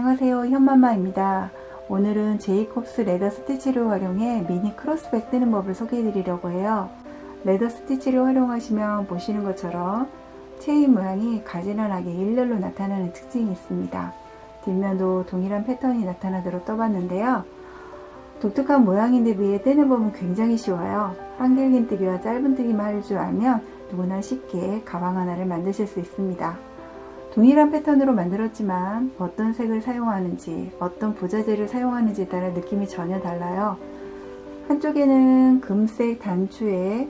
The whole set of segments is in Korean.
안녕하세요, 현맘마입니다. 오늘은 제이콥스 레더 스티치를 활용해 미니 크로스백 뜨는 법을 소개해 드리려고 해요. 레더 스티치를 활용하시면 보시는 것처럼 체인 모양이 가지런하게 일렬로 나타나는 특징이 있습니다. 뒷면도 동일한 패턴이 나타나도록 떠봤는데요. 독특한 모양인데 위에 뜨는 법은 굉장히 쉬워요. 한길긴뜨기와 짧은뜨기만 할 줄 알면 누구나 쉽게 가방 하나를 만드실 수 있습니다. 동일한 패턴으로 만들었지만 어떤 색을 사용하는지, 어떤 부자재를 사용하는지에 따라 느낌이 전혀 달라요. 한쪽에는 금색 단추에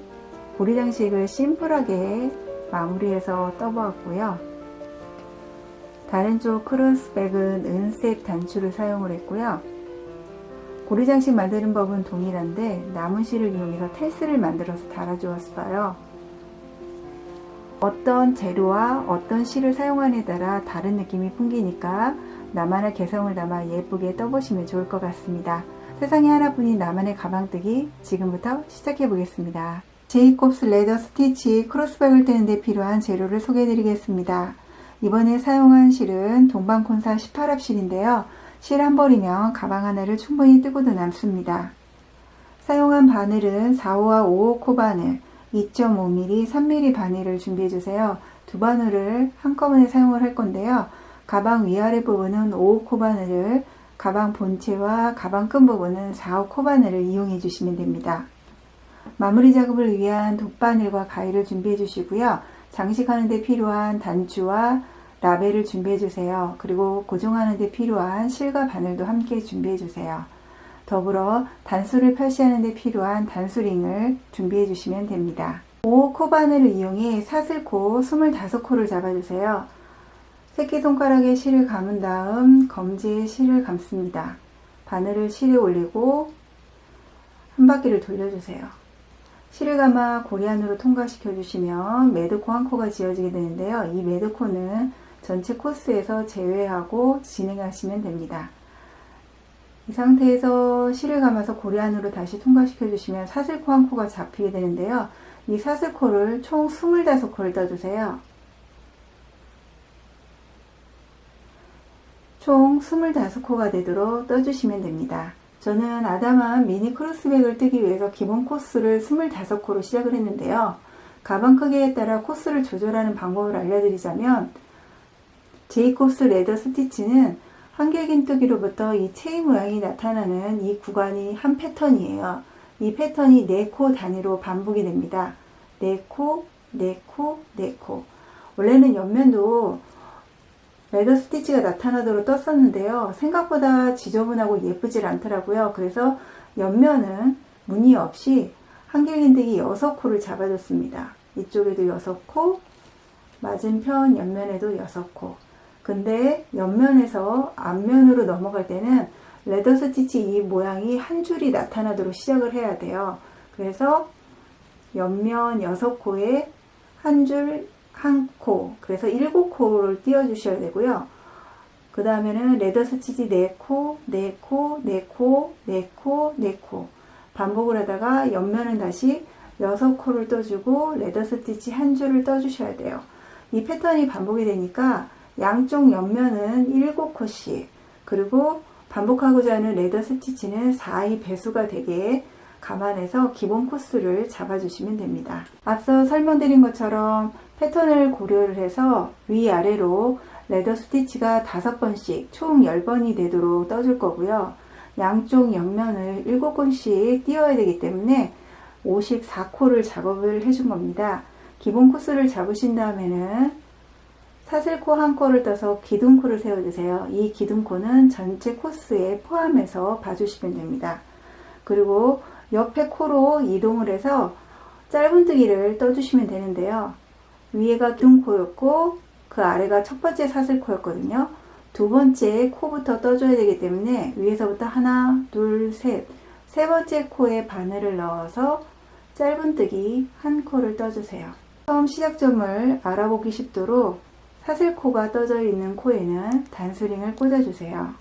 고리 장식을 심플하게 마무리해서 떠보았고요. 다른 쪽 크로스백은 은색 단추를 사용을 했고요. 고리 장식 만드는 법은 동일한데 남은 실을 이용해서 텔스를 만들어서 달아주었어요. 어떤 재료와 어떤 실을 사용하느냐에 따라 다른 느낌이 풍기니까 나만의 개성을 담아 예쁘게 떠보시면 좋을 것 같습니다. 세상에 하나뿐인 나만의 가방뜨기 지금부터 시작해 보겠습니다. 제이콥스 레더 스티치 크로스백을 뜨는 데 필요한 재료를 소개해 드리겠습니다. 이번에 사용한 실은 동방콘사 18합 실인데요. 실 한 벌이면 가방 하나를 충분히 뜨고도 남습니다. 사용한 바늘은 4호와 5호 코 바늘, 2.5mm, 3mm 바늘을 준비해 주세요. 두 바늘을 한꺼번에 사용을 할 건데요. 가방 위아래 부분은 5호 코 바늘을, 가방 본체와 가방 끈 부분은 4호 코 바늘을 이용해 주시면 됩니다. 마무리 작업을 위한 돗바늘과 가위를 준비해 주시고요. 장식하는 데 필요한 단추와 라벨을 준비해 주세요. 그리고 고정하는 데 필요한 실과 바늘도 함께 준비해 주세요. 더불어 단수를 표시하는 데 필요한 단수링을 준비해 주시면 됩니다. 5호 코 바늘을 이용해 사슬코 25코를 잡아주세요. 새끼손가락에 실을 감은 다음 검지에 실을 감습니다. 바늘을 실에 올리고 한 바퀴를 돌려주세요. 실을 감아 고리 안으로 통과시켜 주시면 매듭코 한 코가 지어지게 되는데요. 이 매듭코는 전체 코스에서 제외하고 진행하시면 됩니다. 이 상태에서 실을 감아서 고리 안으로 다시 통과시켜 주시면 사슬코 한 코가 잡히게 되는데요. 이 사슬코를 총 25코를 떠주세요. 총 25코가 되도록 떠주시면 됩니다. 저는 아담한 미니 크로스백을 뜨기 위해서 기본 코스를 25코로 시작을 했는데요. 가방 크기에 따라 코스를 조절하는 방법을 알려드리자면 제이콥스 레더 스티치는 한길긴뜨기로부터 이 체인 모양이 나타나는 이 구간이 한 패턴이에요. 이 패턴이 4코 단위로 반복이 됩니다. 4코, 4코, 4코. 원래는 옆면도 레더 스티치가 나타나도록 떴었는데요. 생각보다 지저분하고 예쁘질 않더라고요. 그래서 옆면은 무늬 없이 한길긴뜨기 6코를 잡아줬습니다. 이쪽에도 6코, 맞은편 옆면에도 6코. 근데 옆면에서 앞면으로 넘어갈 때는 레더 스티치 이 모양이 한 줄이 나타나도록 시작을 해야 돼요. 그래서 옆면 6코에 한 줄, 한 코, 그래서 7코를 띄워 주셔야 되고요. 그 다음에는 레더 스티치 4코, 4코, 4코, 4코, 4코 반복을 하다가 옆면은 다시 6코를 떠주고 레더 스티치 한 줄을 떠주셔야 돼요. 이 패턴이 반복이 되니까 양쪽 옆면은 7코씩, 그리고 반복하고자 하는 레더 스티치는 4의 배수가 되게 감안해서 기본 코스를 잡아주시면 됩니다. 앞서 설명드린 것처럼 패턴을 고려를 해서 위아래로 레더 스티치가 5번씩 총 10번이 되도록 떠줄 거고요. 양쪽 옆면을 7번씩 띄워야 되기 때문에 54코를 작업을 해준 겁니다. 기본 코스를 잡으신 다음에는 사슬코 한 코를 떠서 기둥코를 세워주세요. 이 기둥코는 전체 코스에 포함해서 봐주시면 됩니다. 그리고 옆에 코로 이동을 해서 짧은뜨기를 떠주시면 되는데요. 위에가 기둥코였고 그 아래가 첫 번째 사슬코였거든요. 두 번째 코부터 떠줘야 되기 때문에 위에서부터 하나, 둘, 셋, 세 번째 코에 바늘을 넣어서 짧은뜨기 한 코를 떠주세요. 처음 시작점을 알아보기 쉽도록 사슬코가 떠져 있는 코에는 단수링을 꽂아주세요.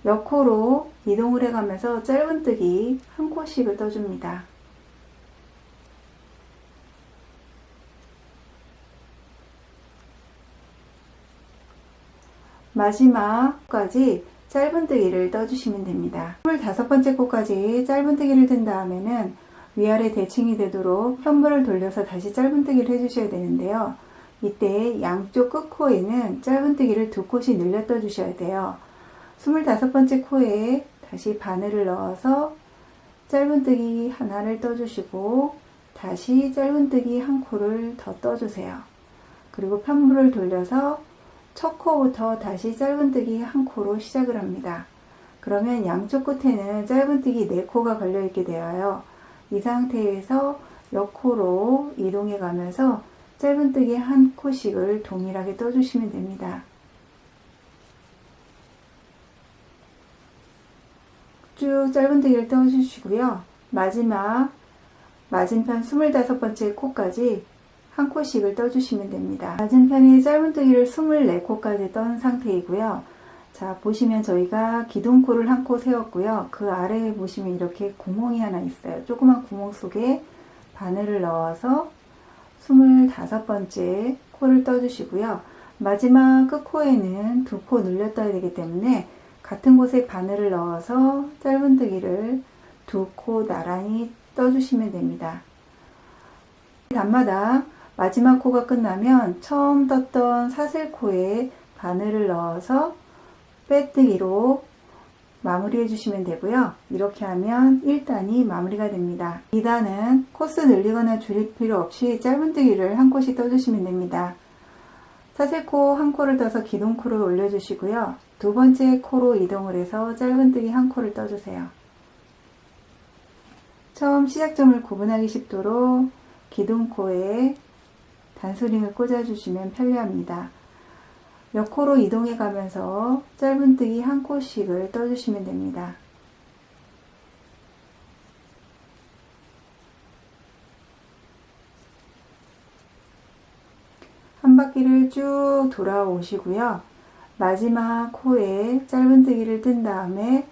옆코로 이동을 해가면서 짧은뜨기 한 코씩을 떠줍니다. 마지막까지 짧은뜨기를 떠주시면 됩니다. 25번째 코까지 짧은뜨기를 뜬 다음에는 위아래 대칭이 되도록 편물을 돌려서 다시 짧은뜨기를 해주셔야 되는데요. 이때 양쪽 끝코에는 짧은뜨기를 2콧이 늘려 떠주셔야 돼요. 25번째 코에 다시 바늘을 넣어서 짧은뜨기 하나를 떠주시고 다시 짧은뜨기 한 코를 더 떠주세요. 그리고 편물을 돌려서 첫 코부터 다시 짧은뜨기 한 코로 시작을 합니다. 그러면 양쪽 끝에는 짧은뜨기 4코가 걸려있게 되어요. 이 상태에서 옆코로 이동해 가면서 짧은뜨기 한 코씩을 동일하게 떠주시면 됩니다. 쭉 짧은뜨기를 떠주시고요. 마지막 맞은편 25번째 코까지 한 코씩을 떠주시면 됩니다. 맞은편에 짧은뜨기를 24코까지 떤 상태이고요. 자, 보시면 저희가 기둥코를 한 코 세웠고요. 그 아래에 보시면 이렇게 구멍이 하나 있어요. 조그만 구멍 속에 바늘을 넣어서 25번째 코를 떠주시고요. 마지막 끝코에는 2코 늘려 떠야 되기 때문에 같은 곳에 바늘을 넣어서 짧은뜨기를 2코 나란히 떠주시면 됩니다. 단마다 마지막 코가 끝나면 처음 떴던 사슬코에 바늘을 넣어서 빼뜨기로 마무리해 주시면 되고요. 이렇게 하면 1단이 마무리가 됩니다. 2단은 코스 늘리거나 줄일 필요 없이 짧은뜨기를 한 코씩 떠주시면 됩니다. 사슬코 한 코를 떠서 기둥코를 올려주시고요. 두 번째 코로 이동을 해서 짧은뜨기 한 코를 떠주세요. 처음 시작점을 구분하기 쉽도록 기둥코에 단수링을 꽂아주시면 편리합니다. 옆코로 이동해 가면서 짧은뜨기 한 코씩을 떠주시면 됩니다. 한 바퀴를 쭉 돌아오시고요. 마지막 코에 짧은뜨기를 뜬 다음에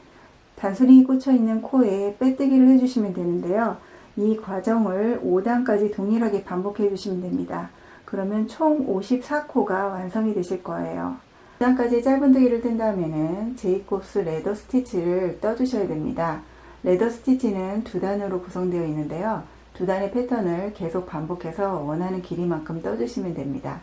단수링이 꽂혀 있는 코에 빼뜨기를 해주시면 되는데요. 이 과정을 5단까지 동일하게 반복해 주시면 됩니다. 그러면 총 54코가 완성이 되실 거예요. 2단까지 짧은뜨기를 뜬 다음에는 제이콥스 레더 스티치를 떠주셔야 됩니다. 레더 스티치는 2단으로 구성되어 있는데요. 2단의 패턴을 계속 반복해서 원하는 길이만큼 떠주시면 됩니다.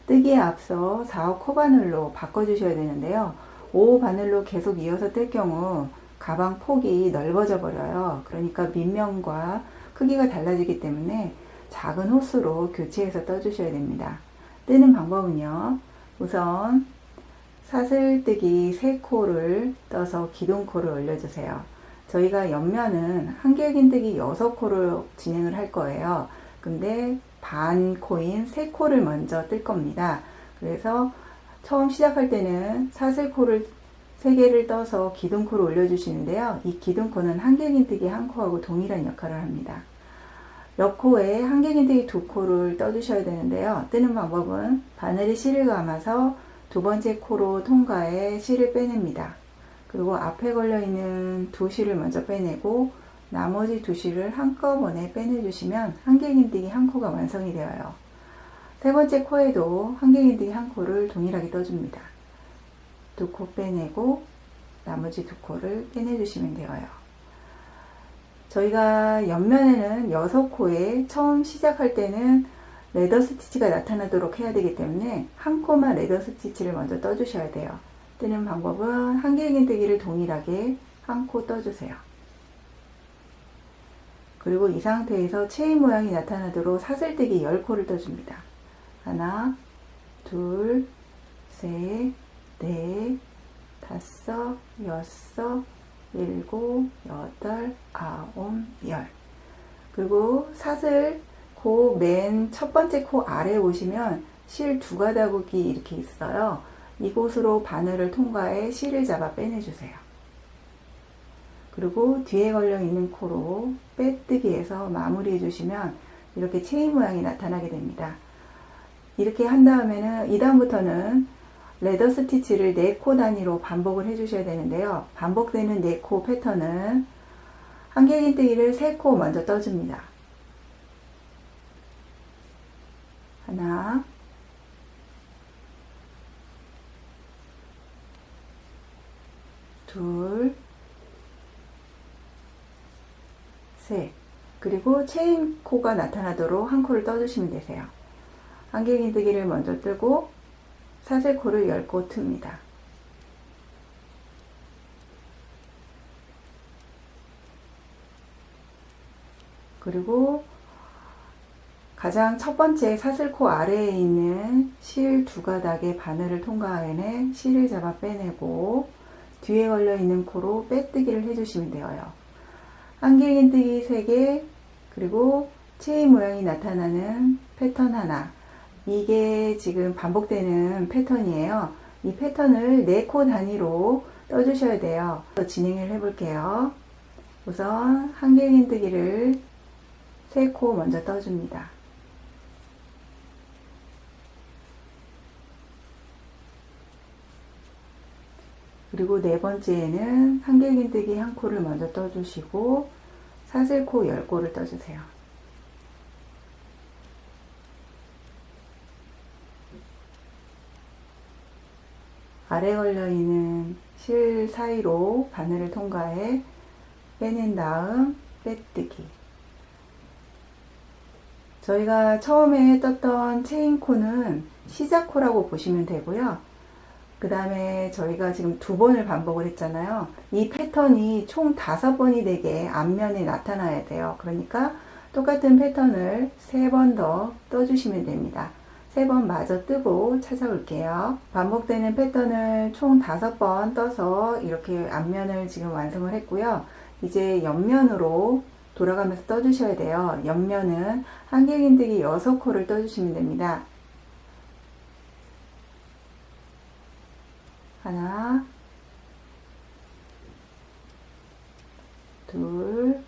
뜨기에 앞서 4호 코바늘로 바꿔주셔야 되는데요. 5호 바늘로 계속 이어서 뜰 경우 가방 폭이 넓어져 버려요. 그러니까 밑면과 크기가 달라지기 때문에 작은 호스로 교체해서 떠주셔야 됩니다. 뜨는 방법은요. 우선 사슬뜨기 3코를 떠서 기둥코를 올려주세요. 저희가 옆면은 한길긴뜨기 6코를 진행을 할 거예요. 근데 반 코인 3코를 먼저 뜰 겁니다. 그래서 처음 시작할 때는 사슬코를 3개를 떠서 기둥코를 올려주시는데요. 이 기둥코는 한길긴뜨기 1코하고 동일한 역할을 합니다. 옆코에 한길긴뜨기 2코를 떠주셔야 되는데요. 뜨는 방법은 바늘에 실을 감아서 두 번째 코로 통과해 실을 빼냅니다. 그리고 앞에 걸려있는 2실을 먼저 빼내고 나머지 2실을 한꺼번에 빼내주시면 한길긴뜨기 1코가 완성이 되어요. 세 번째 코에도 한길긴뜨기 1코를 동일하게 떠줍니다. 2코 빼내고 나머지 2코를 빼내주시면 되어요. 저희가 옆면에는 6코에 처음 시작할 때는 레더 스티치가 나타나도록 해야 되기 때문에 한 코만 레더 스티치를 먼저 떠주셔야 돼요. 뜨는 방법은 한길긴뜨기를 동일하게 한 코 떠주세요. 그리고 이 상태에서 체인 모양이 나타나도록 사슬뜨기 10코를 떠줍니다. 하나, 둘, 셋, 넷, 다섯, 여섯, 일곱, 여덟, 아홉, 열. 그리고 사슬 코 맨 첫 번째 코 아래에 오시면 실 2가닥이 이렇게 있어요. 이곳으로 바늘을 통과해 실을 잡아 빼내주세요. 그리고 뒤에 걸려 있는 코로 빼뜨기해서 마무리해 주시면 이렇게 체인 모양이 나타나게 됩니다. 이렇게 한 다음에는 이 다음부터는 레더 스티치를 4코 단위로 반복을 해 주셔야 되는데요. 반복되는 4코 패턴은 한길긴뜨기를 3코 먼저 떠줍니다. 하나, 둘, 셋. 그리고 체인코가 나타나도록 한 코를 떠주시면 되세요. 한길긴뜨기를 먼저 뜨고 사슬코를 10코 틉니다. 그리고 가장 첫 번째 사슬코 아래에 있는 실 두 가닥의 바늘을 통과하에 실을 잡아 빼내고 뒤에 걸려 있는 코로 빼뜨기를 해주시면 돼요. 한길긴뜨기 3개, 그리고 체인 모양이 나타나는 패턴 하나. 이게 지금 반복되는 패턴이에요. 이 패턴을 4코 단위로 떠주셔야 돼요. 진행을 해볼게요. 우선 한길긴뜨기를 3코 먼저 떠줍니다. 그리고 네 번째에는 한길긴뜨기 1코를 먼저 떠주시고 사슬코 10코를 떠주세요. 아래 걸려있는 실 사이로 바늘을 통과해 빼낸 다음 빼뜨기. 저희가 처음에 떴던 체인코는 시작코라고 보시면 되고요. 그 다음에 저희가 지금 2번을 반복을 했잖아요. 이 패턴이 총 5번이 되게 앞면에 나타나야 돼요. 그러니까 똑같은 패턴을 3번 더 떠주시면 됩니다. 3번 마저 뜨고 찾아올게요. 반복되는 패턴을 총 5번 떠서 이렇게 앞면을 지금 완성을 했고요. 이제 옆면으로 돌아가면서 떠주셔야 돼요. 옆면은 한길긴뜨기 6코를 떠주시면 됩니다. 하나, 둘,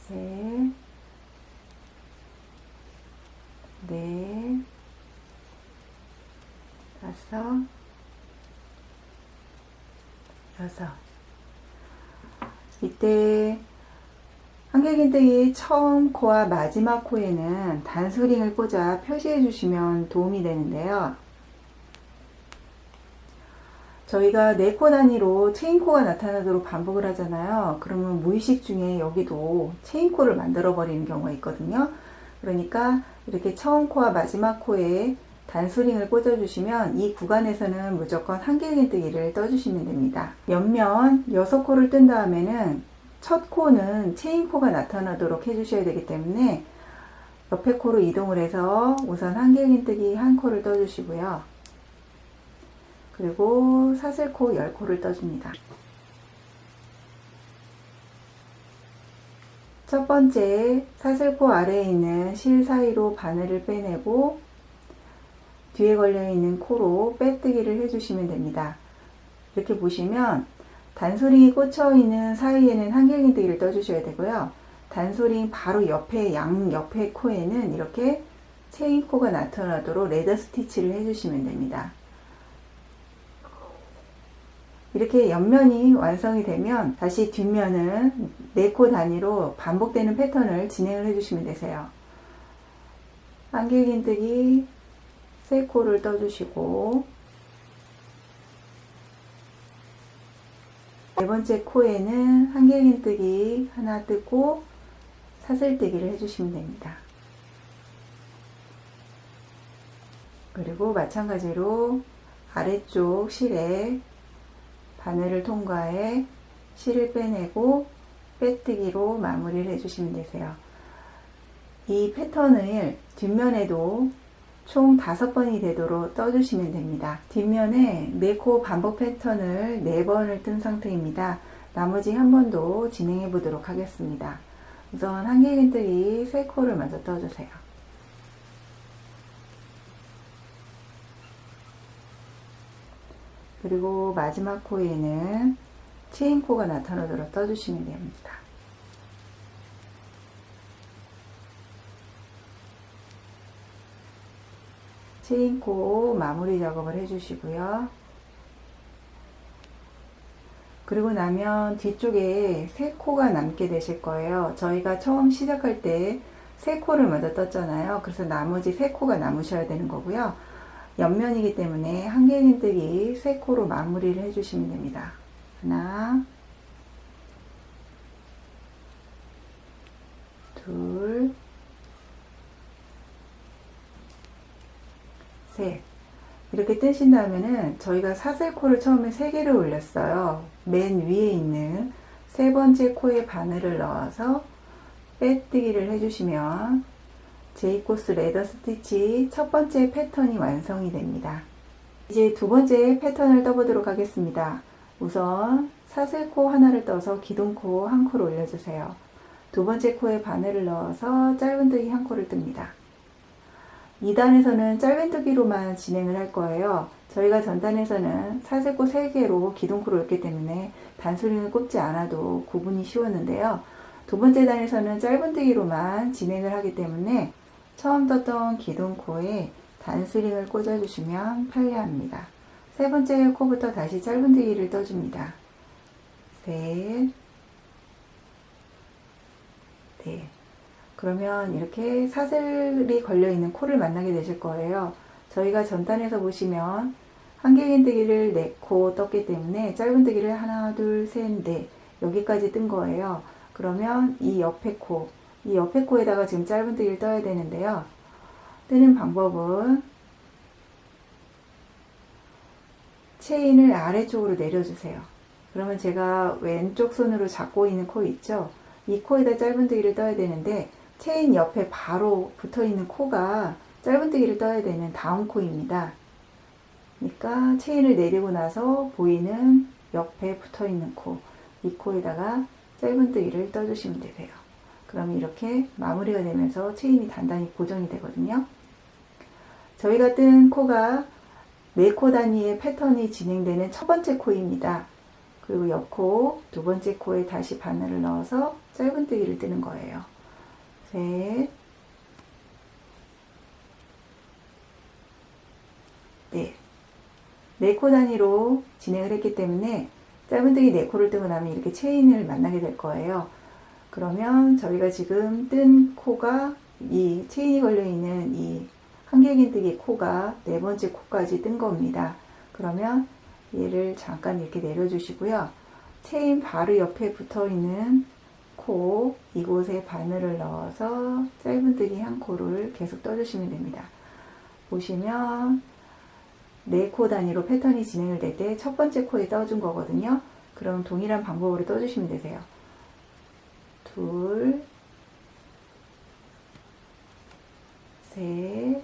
셋, 넷, 다섯, 여섯. 이때 한길긴뜨기 처음 코와 마지막 코에는 단수링을 꽂아 표시해 주시면 도움이 되는데요. 저희가 4코 단위로 체인코가 나타나도록 반복을 하잖아요. 그러면 무의식 중에 여기도 체인코를 만들어 버리는 경우가 있거든요. 그러니까 이렇게 처음 코와 마지막 코에 단수링을 꽂아 주시면 이 구간에서는 무조건 한길긴뜨기를 떠주시면 됩니다. 옆면 6코를 뜬 다음에는 첫 코는 체인코가 나타나도록 해주셔야 되기 때문에 옆에 코로 이동을 해서 우선 한길긴뜨기 1코를 떠주시고요. 그리고 사슬코 10코를 떠줍니다. 첫 번째 사슬코 아래에 있는 실 사이로 바늘을 빼내고 뒤에 걸려있는 코로 빼뜨기를 해주시면 됩니다. 이렇게 보시면 단소링이 꽂혀있는 사이에는 한길긴뜨기를 떠주셔야 되고요. 단소링 바로 옆에 양옆에 코에는 이렇게 체인코가 나타나도록 레더 스티치를 해주시면 됩니다. 이렇게 옆면이 완성이 되면 다시 뒷면은 4코 단위로 반복되는 패턴을 진행을 해주시면 되세요. 한길긴뜨기 3코를 떠주시고 네 번째 코에는 한길긴뜨기 하나 뜨고 사슬뜨기를 해주시면 됩니다. 그리고 마찬가지로 아래쪽 실에 바늘을 통과해 실을 빼내고 빼뜨기로 마무리를 해주시면 되세요. 이 패턴을 뒷면에도 총 5번이 되도록 떠주시면 됩니다. 뒷면에 4코 반복 패턴을 4번을 뜬 상태입니다. 나머지 한 번도 진행해 보도록 하겠습니다. 우선 한길긴뜨기 3코를 먼저 떠주세요. 그리고 마지막 코에는 체인코가 나타나도록 떠주시면 됩니다. 체인코 마무리 작업을 해주시고요. 그리고 나면 뒤쪽에 3코가 남게 되실 거예요. 저희가 처음 시작할 때 3코를 먼저 떴잖아요. 그래서 나머지 3코가 남으셔야 되는 거고요. 옆면이기 때문에 한길긴뜨기 3코로 마무리를 해주시면 됩니다. 하나, 둘, 셋. 이렇게 뜨신 다음에는 저희가 사슬코를 처음에 3개를 올렸어요. 맨 위에 있는 3번째 코에 바늘을 넣어서 빼뜨기를 해주시면 제이코스 레더 스티치 첫 번째 패턴이 완성이 됩니다. 이제 두 번째 패턴을 떠보도록 하겠습니다. 우선 사슬코 하나를 떠서 기둥코 한 코를 올려주세요. 두 번째 코에 바늘을 넣어서 짧은뜨기 한 코를 뜹니다. 2단에서는 짧은뜨기로만 진행을 할 거예요. 저희가 전단에서는 사슬코 3개로 기둥코를 올기 때문에 단수링을 꼽지 않아도 구분이 쉬웠는데요. 두 번째 단에서는 짧은뜨기로만 진행을 하기 때문에 처음 떴던 기둥코에 단수링을 꽂아주시면 편리합니다. 세 번째 코부터 다시 짧은뜨기를 떠줍니다. 셋, 넷. 그러면 이렇게 사슬이 걸려있는 코를 만나게 되실 거예요. 저희가 전단에서 보시면 한길긴뜨기를 4코 떴기 때문에 짧은뜨기를 하나, 둘, 셋, 넷 여기까지 뜬 거예요. 그러면 이 옆에 코에다가 지금 짧은뜨기를 떠야 되는데요. 뜨는 방법은 체인을 아래쪽으로 내려주세요. 그러면 제가 왼쪽 손으로 잡고 있는 코 있죠? 이 코에다 짧은뜨기를 떠야 되는데 체인 옆에 바로 붙어있는 코가 짧은뜨기를 떠야 되는 다음 코입니다. 그러니까 체인을 내리고 나서 보이는 옆에 붙어있는 코, 이 코에다가 짧은뜨기를 떠주시면 되세요. 그러면 이렇게 마무리가 되면서 체인이 단단히 고정이 되거든요. 저희가 뜬 코가 4코 단위의 패턴이 진행되는 첫 번째 코입니다. 그리고 옆코, 두 번째 코에 다시 바늘을 넣어서 짧은뜨기를 뜨는 거예요. 셋, 넷. 4코 단위로 진행을 했기 때문에 짧은뜨기 4코를 뜨고 나면 이렇게 체인을 만나게 될 거예요. 그러면 저희가 지금 뜬 코가 이 체인이 걸려있는 이 한길긴뜨기 코가 4번째 코까지 뜬 겁니다. 그러면 얘를 잠깐 이렇게 내려주시고요. 체인 바로 옆에 붙어있는 코, 이곳에 바늘을 넣어서 짧은뜨기 한 코를 계속 떠주시면 됩니다. 보시면 4코 단위로 패턴이 진행을 될 때 첫 번째 코에 떠준 거거든요. 그럼 동일한 방법으로 떠주시면 되세요. 둘, 셋,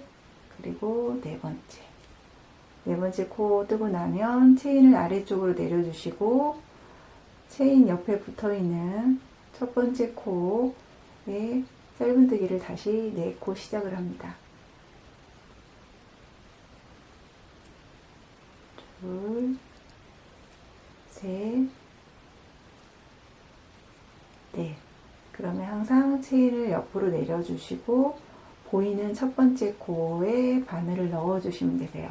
그리고 네 번째 코 뜨고 나면 체인을 아래쪽으로 내려주시고 체인 옆에 붙어있는 첫 번째 코에 짧은뜨기를 다시 4코 시작을 합니다. 둘, 셋, 넷. 그러면 항상 체인을 옆으로 내려주시고 보이는 첫 번째 코에 바늘을 넣어주시면 되세요.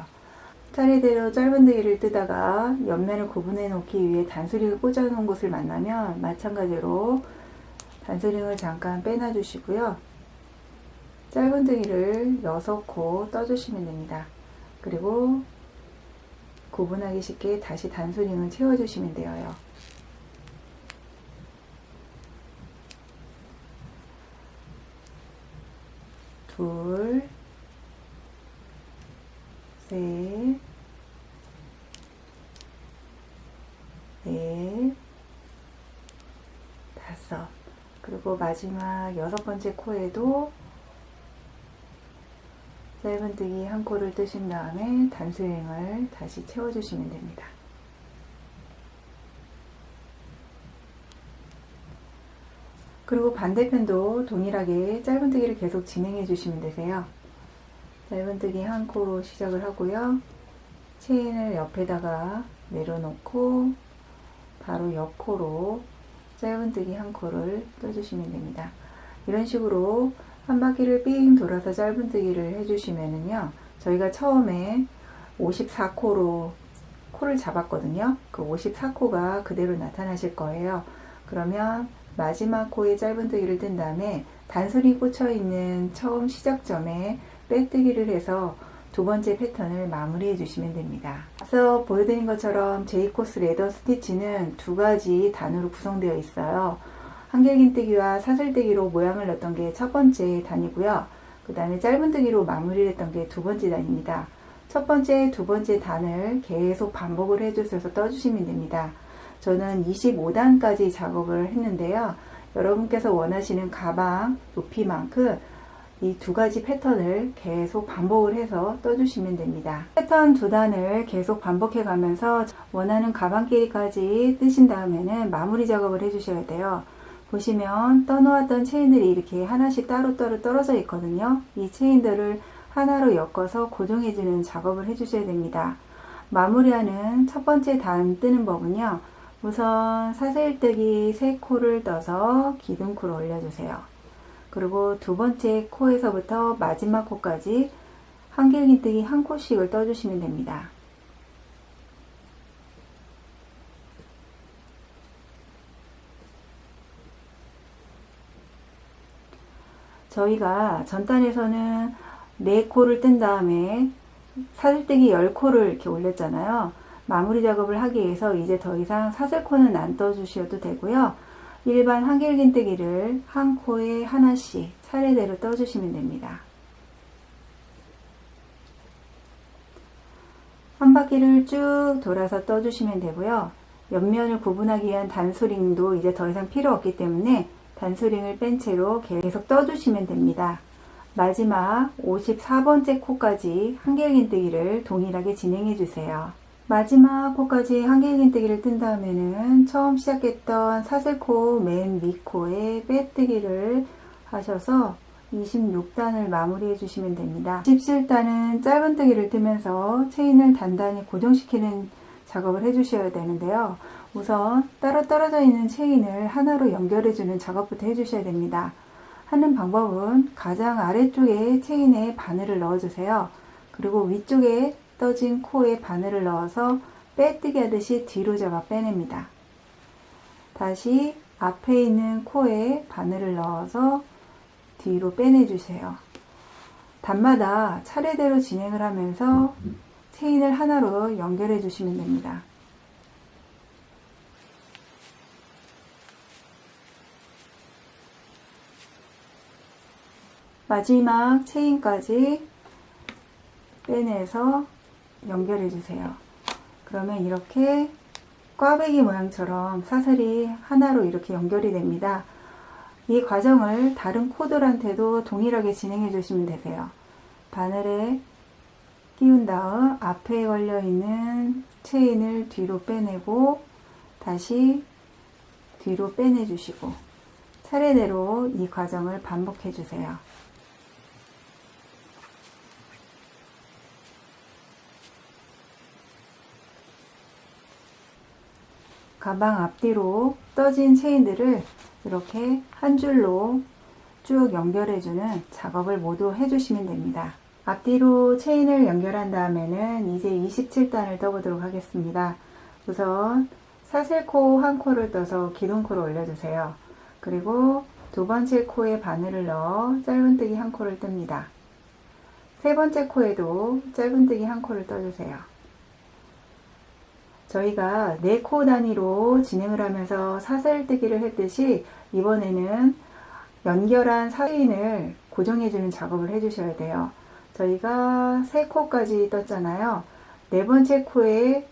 차례대로 짧은뜨기를 뜨다가 옆면을 구분해 놓기 위해 단수링을 꽂아 놓은 곳을 만나면 마찬가지로 단수링을 잠깐 빼놔 주시고요. 짧은뜨기를 6코 떠주시면 됩니다. 그리고 구분하기 쉽게 다시 단수링을 채워주시면 돼요. 둘, 셋, 넷, 다섯. 그리고 마지막 6번째 코에도 짧은뜨기 한 코를 뜨신 다음에 단수링을 다시 채워주시면 됩니다. 그리고 반대편도 동일하게 짧은뜨기를 계속 진행해 주시면 되세요. 짧은뜨기 한 코로 시작을 하고요. 체인을 옆에다가 내려놓고 바로 옆 코로 짧은뜨기 한 코를 떠주시면 됩니다. 이런 식으로 한 바퀴를 삥 돌아서 짧은뜨기를 해주시면은요, 저희가 처음에 54코로 코를 잡았거든요. 그 54코가 그대로 나타나실 거예요. 그러면 마지막 코에 짧은뜨기를 뜬 다음에 단수링 꽂혀 있는 처음 시작점에 빼뜨기를 해서 두 번째 패턴을 마무리해 주시면 됩니다. 앞서 보여드린 것처럼 J코스 레더 스티치는 두 가지 단으로 구성되어 있어요. 한길긴뜨기와 사슬뜨기로 모양을 넣었던 게 첫 번째 단이고요. 그 다음에 짧은뜨기로 마무리를 했던 게 두 번째 단입니다. 첫 번째, 두 번째 단을 계속 반복을 해주셔서 떠주시면 됩니다. 저는 25단까지 작업을 했는데요. 여러분께서 원하시는 가방 높이만큼 이 두 가지 패턴을 계속 반복을 해서 떠주시면 됩니다. 패턴 두 단을 계속 반복해 가면서 원하는 가방 길이까지 뜨신 다음에는 마무리 작업을 해주셔야 돼요. 보시면 떠놓았던 체인들이 이렇게 하나씩 따로따로 떨어져 있거든요. 이 체인들을 하나로 엮어서 고정해주는 작업을 해주셔야 됩니다. 마무리하는 첫 번째 단 뜨는 법은요. 우선 사슬뜨기 3코를 떠서 기둥코를 올려주세요. 그리고 두 번째 코에서부터 마지막 코까지 한길긴뜨기 1코씩을 떠주시면 됩니다. 저희가 전단에서는 4코를 뜬 다음에 사슬뜨기 10코를 이렇게 올렸잖아요. 마무리 작업을 하기 위해서 이제 더 이상 사슬코는 안 떠주셔도 되고요. 일반 한길긴뜨기를 한 코에 하나씩 차례대로 떠주시면 됩니다. 한 바퀴를 쭉 돌아서 떠주시면 되고요. 옆면을 구분하기 위한 단수링도 이제 더 이상 필요 없기 때문에 단수링을 뺀 채로 계속 떠주시면 됩니다. 마지막 54번째 코까지 한길긴뜨기를 동일하게 진행해 주세요. 마지막 코까지 한길긴뜨기를 뜬 다음에는 처음 시작했던 사슬코 맨 밑코에 빼뜨기를 하셔서 26단을 마무리해 주시면 됩니다. 27단은 짧은뜨기를 뜨면서 체인을 단단히 고정시키는 작업을 해 주셔야 되는데요. 우선 따로 떨어져 있는 체인을 하나로 연결해 주는 작업부터 해 주셔야 됩니다. 하는 방법은 가장 아래쪽에 체인에 바늘을 넣어 주세요. 그리고 위쪽에 떠진 코에 바늘을 넣어서 빼뜨기 하듯이 뒤로 잡아 빼냅니다. 다시 앞에 있는 코에 바늘을 넣어서 뒤로 빼내주세요. 단마다 차례대로 진행을 하면서 체인을 하나로 연결해 주시면 됩니다. 마지막 체인까지 빼내서 연결해 주세요. 그러면 이렇게 꽈배기 모양처럼 사슬이 하나로 이렇게 연결이 됩니다. 이 과정을 다른 코들한테도 동일하게 진행해 주시면 되세요. 바늘에 끼운 다음 앞에 걸려 있는 체인을 뒤로 빼내고 다시 뒤로 빼내 주시고 차례대로 이 과정을 반복해 주세요. 가방 앞뒤로 떠진 체인들을 이렇게 한 줄로 쭉 연결해주는 작업을 모두 해주시면 됩니다. 앞뒤로 체인을 연결한 다음에는 이제 27단을 떠보도록 하겠습니다. 우선 사슬코 한 코를 떠서 기둥코를 올려주세요. 그리고 두 번째 코에 바늘을 넣어 짧은뜨기 한 코를 뜹니다. 세 번째 코에도 짧은뜨기 한 코를 떠주세요. 저희가 4코 단위로 진행을 하면서 사슬뜨기를 했듯이 이번에는 연결한 체인을 고정해주는 작업을 해주셔야 돼요. 저희가 3코까지 떴잖아요. 네 번째 코에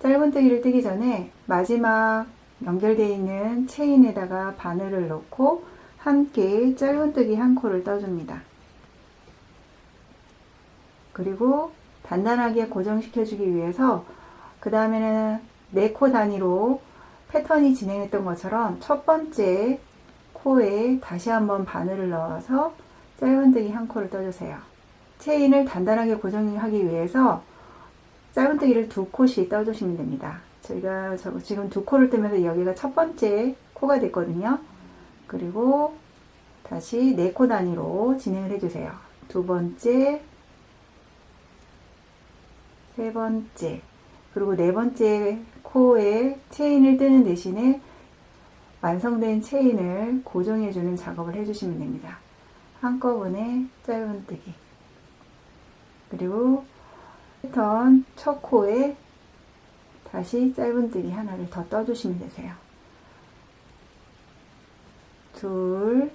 짧은뜨기를 뜨기 전에 마지막 연결되어 있는 체인에다가 바늘을 넣고 함께 짧은뜨기 한 코를 떠줍니다. 그리고 단단하게 고정시켜주기 위해서 그 다음에는 4코 단위로 패턴이 진행했던 것처럼 첫 번째 코에 다시 한번 바늘을 넣어서 짧은뜨기 한 코를 떠주세요. 체인을 단단하게 고정하기 위해서 짧은뜨기를 2코씩 떠주시면 됩니다. 저희가 지금 2코를 뜨면서 여기가 첫 번째 코가 됐거든요. 그리고 다시 4코 단위로 진행을 해주세요. 두 번째, 세 번째, 그리고 네 번째 코에 체인을 뜨는 대신에 완성된 체인을 고정해주는 작업을 해주시면 됩니다. 한꺼번에 짧은뜨기, 그 그리고 패턴 첫 코에 다시 짧은뜨기 하나를 더 떠주시면 되세요. 둘,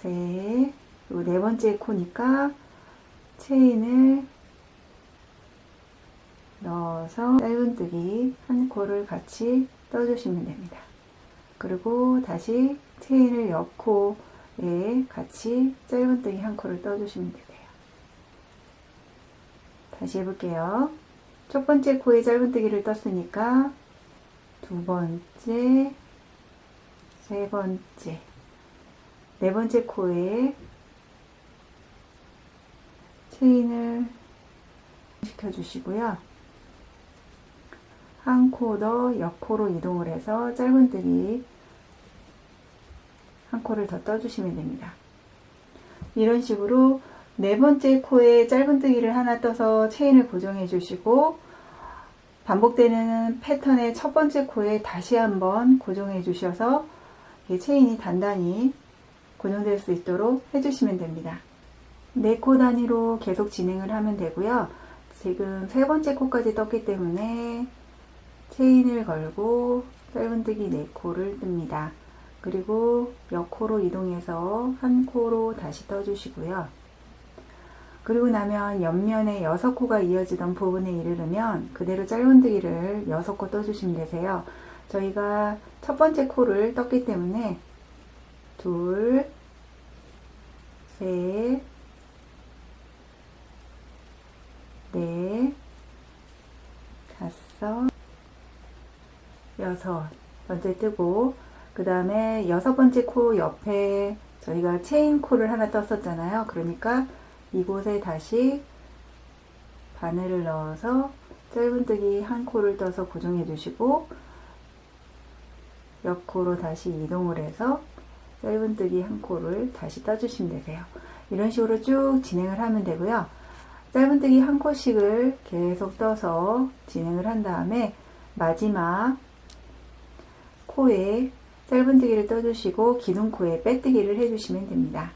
셋, 그리고 네 번째 코니까 체인을 넣어서 짧은뜨기 한 코를 같이 떠주시면 됩니다. 그리고 다시 체인을 옆 코에 같이 짧은뜨기 한 코를 떠주시면 되세요. 다시 해볼게요. 첫 번째 코에 짧은뜨기를 떴으니까 두 번째, 세 번째, 네 번째 코에 체인을 시켜주시고요. 한 코 더 옆 코로 이동을 해서 짧은뜨기 한 코를 더 떠주시면 됩니다. 이런 식으로 네 번째 코에 짧은뜨기를 하나 떠서 체인을 고정해 주시고 반복되는 패턴의 첫 번째 코에 다시 한번 고정해 주셔서 체인이 단단히 고정될 수 있도록 해주시면 됩니다. 4코 단위로 계속 진행을 하면 되고요. 지금 세 번째 코까지 떴기 때문에 체인을 걸고 짧은뜨기 4코를 뜹니다. 그리고 옆코로 이동해서 한 코로 다시 떠주시고요. 그리고 나면 옆면에 6코가 이어지던 부분에 이르르면 그대로 짧은뜨기를 6코 떠주시면 되세요. 저희가 첫 번째 코를 떴기 때문에 둘, 셋, 넷, 다섯, 여섯 번째 뜨고 그 다음에 6번째 코 옆에 저희가 체인 코를 하나 떴었잖아요. 그러니까 이곳에 다시 바늘을 넣어서 짧은뜨기 한 코를 떠서 고정해 주시고 옆 코로 다시 이동을 해서 짧은뜨기 한 코를 다시 떠주시면 되세요. 이런 식으로 쭉 진행을 하면 되고요. 짧은뜨기 한 코씩을 계속 떠서 진행을 한 다음에 마지막 코에 짧은뜨기를 떠주시고 기둥코에 빼뜨기를 해주시면 됩니다.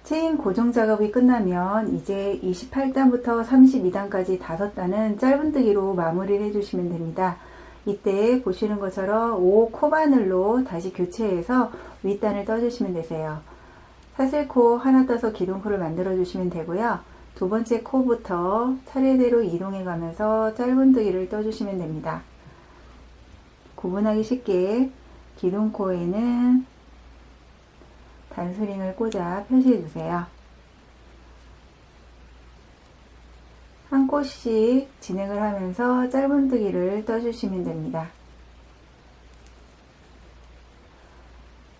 체인 고정 작업이 끝나면 이제 28단부터 32단까지 5단은 짧은뜨기로 마무리를 해주시면 됩니다. 이때 보시는 것처럼 5코 바늘로 다시 교체해서 윗단을 떠주시면 되세요. 사슬코 하나 떠서 기둥코를 만들어 주시면 되고요. 두 번째 코부터 차례대로 이동해 가면서 짧은뜨기를 떠주시면 됩니다. 구분하기 쉽게 기둥코에는 단스링을 꽂아 표시해 주세요. 한 코씩 진행을 하면서 짧은뜨기를 떠주시면 됩니다.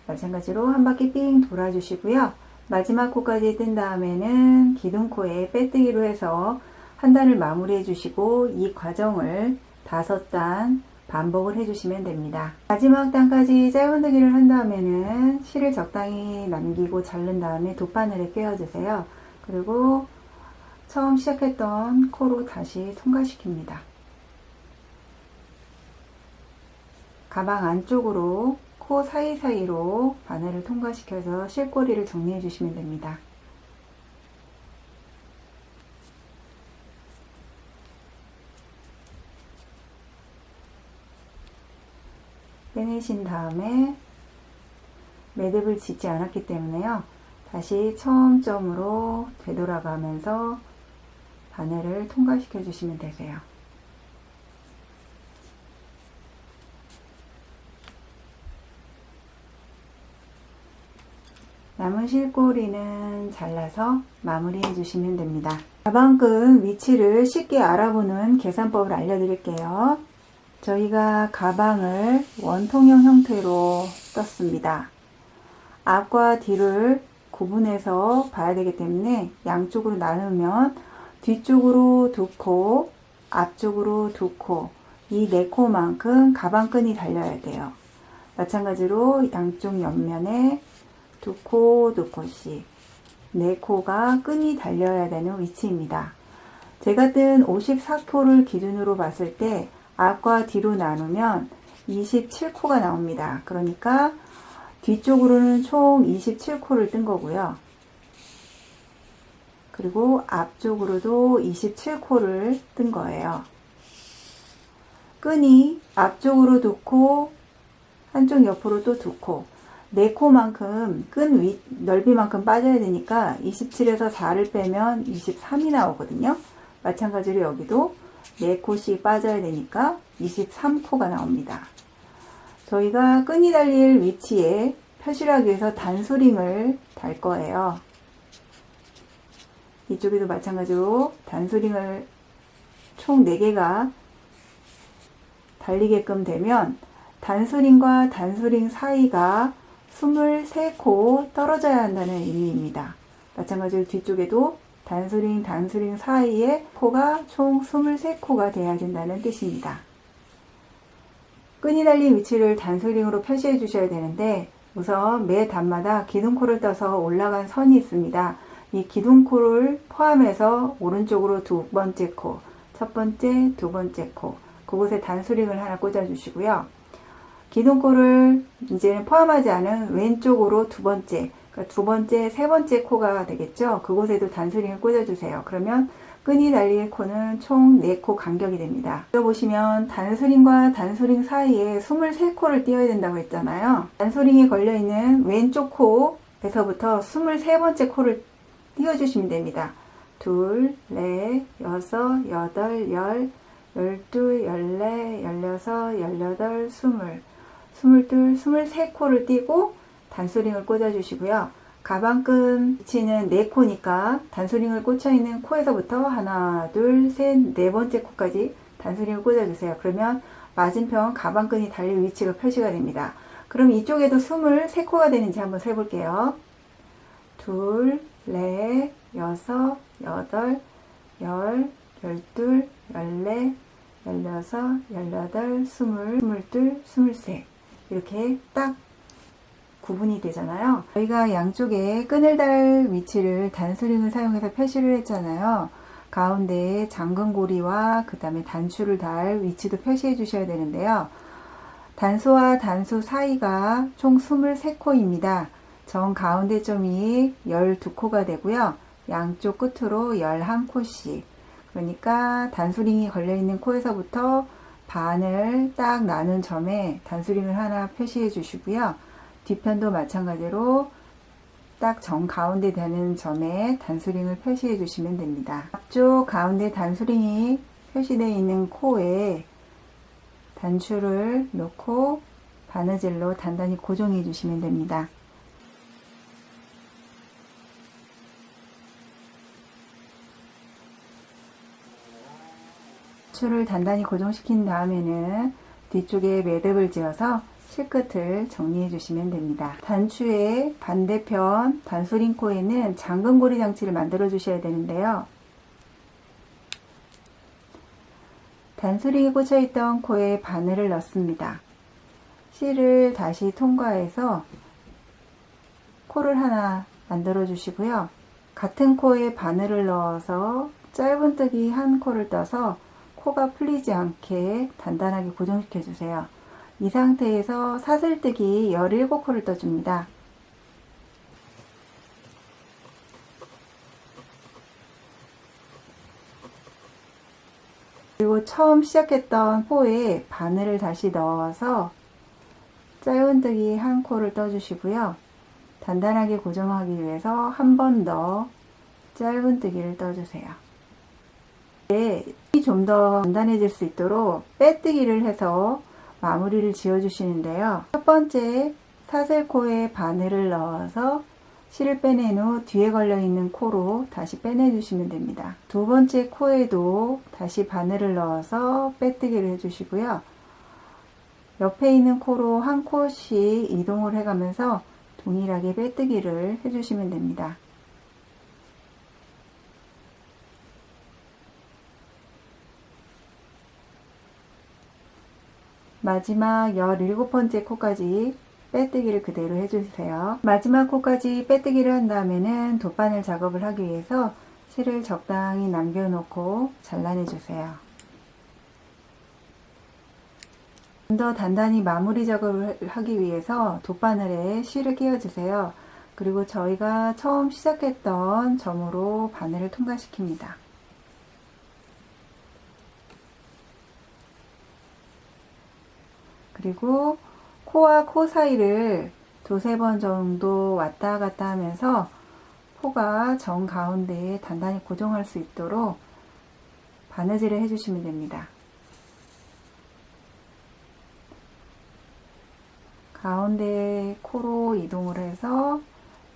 마찬가지로 한 바퀴 삥 돌아주시고요. 마지막 코까지 뜬 다음에는 기둥코에 빼뜨기로 해서 한 단을 마무리해 주시고 이 과정을 5단 반복을 해주시면 됩니다. 마지막 단까지 짧은뜨기를 한 다음에는 실을 적당히 남기고 자른 다음에 돗바늘에 꿰어주세요. 그리고 처음 시작했던 코로 다시 통과시킵니다. 가방 안쪽으로 코 사이사이로 바늘을 통과시켜서 실꼬리를 정리해 주시면 됩니다. 빼내신 다음에 매듭을 짓지 않았기 때문에요. 다시 처음 점으로 되돌아가면서 바늘을 통과시켜 주시면 되세요. 남은 실꼬리는 잘라서 마무리해 주시면 됩니다. 가방끈 위치를 쉽게 알아보는 계산법을 알려드릴게요. 저희가 가방을 원통형 형태로 떴습니다. 앞과 뒤를 구분해서 봐야 되기 때문에 양쪽으로 나누면 뒤쪽으로 2코, 앞쪽으로 2코, 이 4코만큼 가방끈이 달려야 돼요. 마찬가지로 양쪽 옆면에 2코, 2코씩 4코가 끈이 달려야 되는 위치입니다. 제가 뜬 54코를 기준으로 봤을 때 앞과 뒤로 나누면 27코가 나옵니다. 그러니까 뒤쪽으로는 총 27코를 뜬 거고요. 그리고 앞쪽으로도 27코를 뜬 거예요. 끈이 앞쪽으로 2코, 한쪽 옆으로 또 2코, 4코만큼 끈 위 넓이만큼 빠져야 되니까 27에서 4를 빼면 23이 나오거든요. 마찬가지로 여기도 4코씩 빠져야 되니까 23코가 나옵니다. 저희가 끈이 달릴 위치에 표시를 하기 위해서 단수링을 달 거예요. 이쪽에도 마찬가지로 단수링을 총 4개가 달리게끔 되면 단수링과 단수링 사이가 23코 떨어져야 한다는 의미입니다. 마찬가지로 뒤쪽에도 단수링 사이에 코가 총 23코가 돼야 된다는 뜻입니다. 끈이 달린 위치를 단수링으로 표시해 주셔야 되는데 우선 매 단마다 기둥코를 떠서 올라간 선이 있습니다. 이 기둥코를 포함해서 오른쪽으로 2번째 코, 첫 번째, 2번째 코, 그곳에 단수링을 하나 꽂아 주시고요. 기둥코를 이제는 포함하지 않은 왼쪽으로 2번째, 그러니까 2번째, 3번째 코가 되겠죠. 그곳에도 단수링을 꽂아 주세요. 그러면 끈이 달릴 코는 총 4코 간격이 됩니다. 여기 보시면 단수링과 단수링 사이에 23코를 띄워야 된다고 했잖아요. 단수링이 걸려있는 왼쪽 코에서부터 23번째 코를 띄워주시면 됩니다. 2, 4, 6, 8, 10, 12, 14, 16, 18, 20, 22, 23코를 띄고 단수링을 꽂아 주시고요. 가방끈 위치는 4코니까 단수링을 꽂혀있는 코에서부터 하나, 둘, 셋, 4번째 코까지 단수링을 꽂아 주세요. 그러면 맞은편 가방끈이 달릴 위치가 표시가 됩니다. 그럼 이쪽에도 23코가 되는지 한번 세볼게요. 2, 4, 6, 8, 10, 12, 14, 16, 18, 20, 22, 23 이렇게 딱 구분이 되잖아요. 저희가 양쪽에 끈을 달 위치를 단수링을 사용해서 표시를 했잖아요. 가운데에 잠금고리와 그 다음에 단추를 달 위치도 표시해 주셔야 되는데요. 단수와 단수 사이가 총 23코입니다. 정 가운데 점이 12코가 되고요. 양쪽 끝으로 11코씩. 그러니까 단수링이 걸려있는 코에서부터 반을 딱 나눈 점에 단수링을 하나 표시해 주시고요. 뒤편도 마찬가지로 딱 정 가운데 되는 점에 단수링을 표시해 주시면 됩니다. 앞쪽 가운데 단수링이 표시되어 있는 코에 단추를 놓고 바느질로 단단히 고정해 주시면 됩니다. 단추를 단단히 고정시킨 다음에는 뒤쪽에 매듭을 지어서 실끝을 정리해 주시면 됩니다. 단추의 반대편 단수링 코에는 잠금고리 장치를 만들어 주셔야 되는데요. 단수링이 꽂혀 있던 코에 바늘을 넣습니다. 실을 다시 통과해서 코를 하나 만들어 주시고요. 같은 코에 바늘을 넣어서 짧은뜨기 한 코를 떠서 코가 풀리지 않게 단단하게 고정시켜 주세요. 이 상태에서 사슬뜨기 17코를 떠줍니다. 그리고 처음 시작했던 코에 바늘을 다시 넣어서 짧은뜨기 한 코를 떠주시고요. 단단하게 고정하기 위해서 한 번 더 짧은뜨기를 떠주세요. 좀 더 단단해질 수 있도록 빼뜨기를 해서 마무리를 지어 주시는데요. 첫 번째 사슬코에 바늘을 넣어서 실을 빼낸 후 뒤에 걸려 있는 코로 다시 빼내 주시면 됩니다. 두 번째 코에도 다시 바늘을 넣어서 빼뜨기를 해 주시고요. 옆에 있는 코로 한 코씩 이동을 해 가면서 동일하게 빼뜨기를 해 주시면 됩니다. 마지막 17번째 코까지 빼뜨기를 그대로 해주세요. 마지막 코까지 빼뜨기를 한 다음에는 돗바늘 작업을 하기 위해서 실을 적당히 남겨놓고 잘라내주세요. 좀 더 단단히 마무리 작업을 하기 위해서 돗바늘에 실을 끼워주세요. 그리고 저희가 처음 시작했던 점으로 바늘을 통과시킵니다. 그리고 코와 코 사이를 두세 번 정도 왔다 갔다 하면서 코가 정 가운데에 단단히 고정할 수 있도록 바느질을 해주시면 됩니다. 가운데 코로 이동을 해서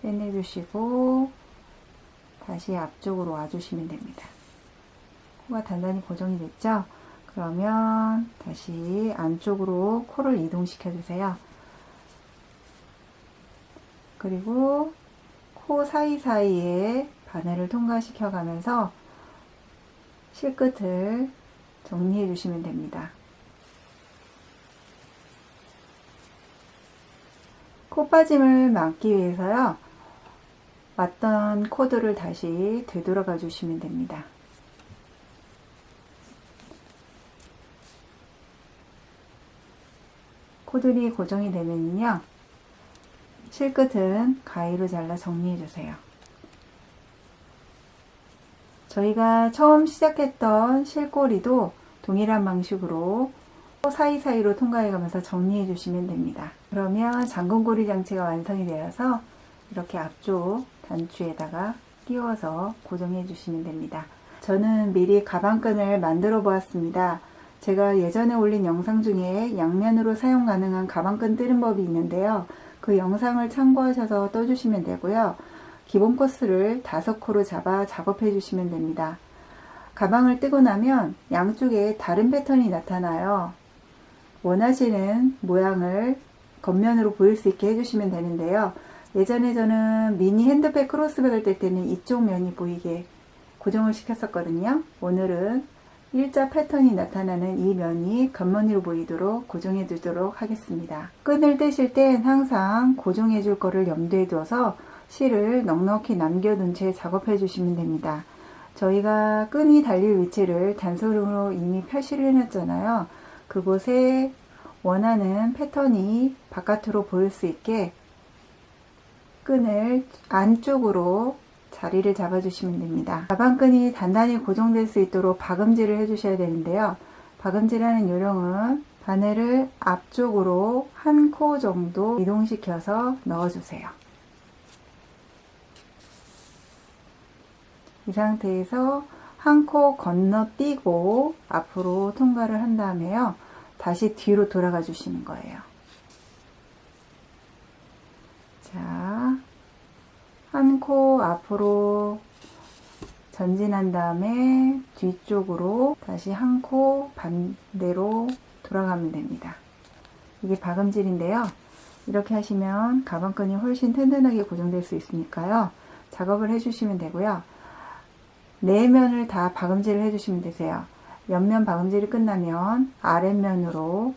빼내주시고 다시 앞쪽으로 와주시면 됩니다. 코가 단단히 고정이 됐죠? 그러면 다시 안쪽으로 코를 이동시켜 주세요. 그리고 코 사이사이에 바늘을 통과시켜 가면서 실끝을 정리해 주시면 됩니다. 코 빠짐을 막기 위해서요, 왔던 코드를 다시 되돌아가 주시면 됩니다. 코들이 고정이 되면요, 실끝은 가위로 잘라 정리해 주세요. 저희가 처음 시작했던 실꼬리도 동일한 방식으로 사이사이로 통과해 가면서 정리해 주시면 됩니다. 그러면 잠금고리 장치가 완성이 되어서 이렇게 앞쪽 단추에다가 끼워서 고정해 주시면 됩니다. 저는 미리 가방끈을 만들어 보았습니다. 제가 예전에 올린 영상 중에 양면으로 사용 가능한 가방끈 뜨는 법이 있는데요. 그 영상을 참고하셔서 떠주시면 되고요. 기본 코스를 5코로 잡아 작업해 주시면 됩니다. 가방을 뜨고 나면 양쪽에 다른 패턴이 나타나요. 원하시는 모양을 겉면으로 보일 수 있게 해주시면 되는데요. 예전에 저는 미니 핸드백 크로스백을 뗄 때는 이쪽 면이 보이게 고정을 시켰었거든요. 오늘은 일자 패턴이 나타나는 이 면이 겉면으로 보이도록 고정해 두도록 하겠습니다. 끈을 떼실 땐 항상 고정해 줄 거를 염두에 두어서 실을 넉넉히 남겨둔 채 작업해 주시면 됩니다. 저희가 끈이 달릴 위치를 단선으로 이미 표시를 해놨잖아요. 그곳에 원하는 패턴이 바깥으로 보일 수 있게 끈을 안쪽으로 자리를 잡아 주시면 됩니다. 가방끈이 단단히 고정될 수 있도록 박음질을 해 주셔야 되는데요. 박음질하는 요령은 바늘을 앞쪽으로 한 코 정도 이동시켜서 넣어 주세요. 이 상태에서 한 코 건너뛰고 앞으로 통과를 한 다음에요, 다시 뒤로 돌아가 주시는 거예요. 자, 한 코 앞으로 전진한 다음에 뒤쪽으로 다시 한 코 반대로 돌아가면 됩니다. 이게 박음질인데요. 이렇게 하시면 가방끈이 훨씬 튼튼하게 고정될 수 있으니까요, 작업을 해주시면 되고요. 네 면을 다 박음질을 해주시면 되세요. 옆면 박음질이 끝나면 아랫면으로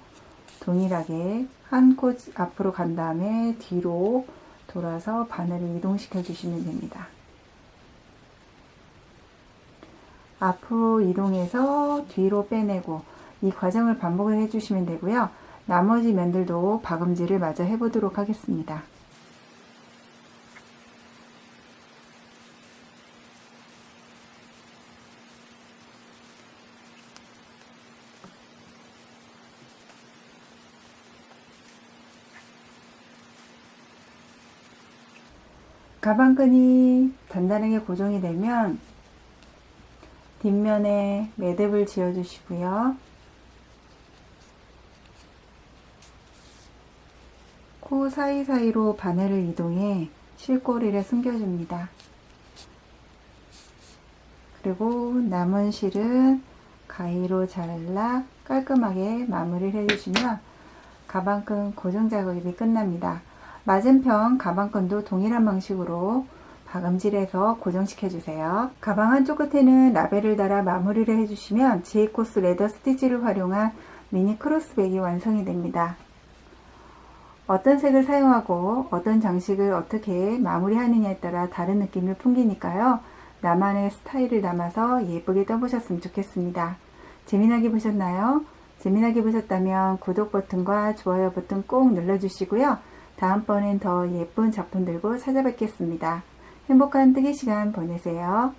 동일하게 한 코 앞으로 간 다음에 뒤로 돌아서 바늘을 이동시켜 주시면 됩니다. 앞으로 이동해서 뒤로 빼내고 이 과정을 반복을 해주시면 되고요. 나머지 면들도 박음질을 마저 해보도록 하겠습니다. 가방끈이 단단하게 고정이 되면 뒷면에 매듭을 지어 주시고요. 코 사이사이로 바늘을 이동해 실꼬리를 숨겨줍니다. 그리고 남은 실은 가위로 잘라 깔끔하게 마무리를 해주시면 가방끈 고정 작업이 끝납니다. 맞은편 가방끈도 동일한 방식으로 박음질해서 고정시켜 주세요. 가방 한쪽 끝에는 라벨을 달아 마무리를 해주시면 J코스 레더 스티치를 활용한 미니 크로스백이 완성이 됩니다. 어떤 색을 사용하고 어떤 장식을 어떻게 마무리하느냐에 따라 다른 느낌을 풍기니까요, 나만의 스타일을 담아서 예쁘게 떠보셨으면 좋겠습니다. 재미나게 보셨나요? 재미나게 보셨다면 구독 버튼과 좋아요 버튼 꼭 눌러주시고요. 다음번엔 더 예쁜 작품 들고 찾아뵙겠습니다. 행복한 뜨개 시간 보내세요.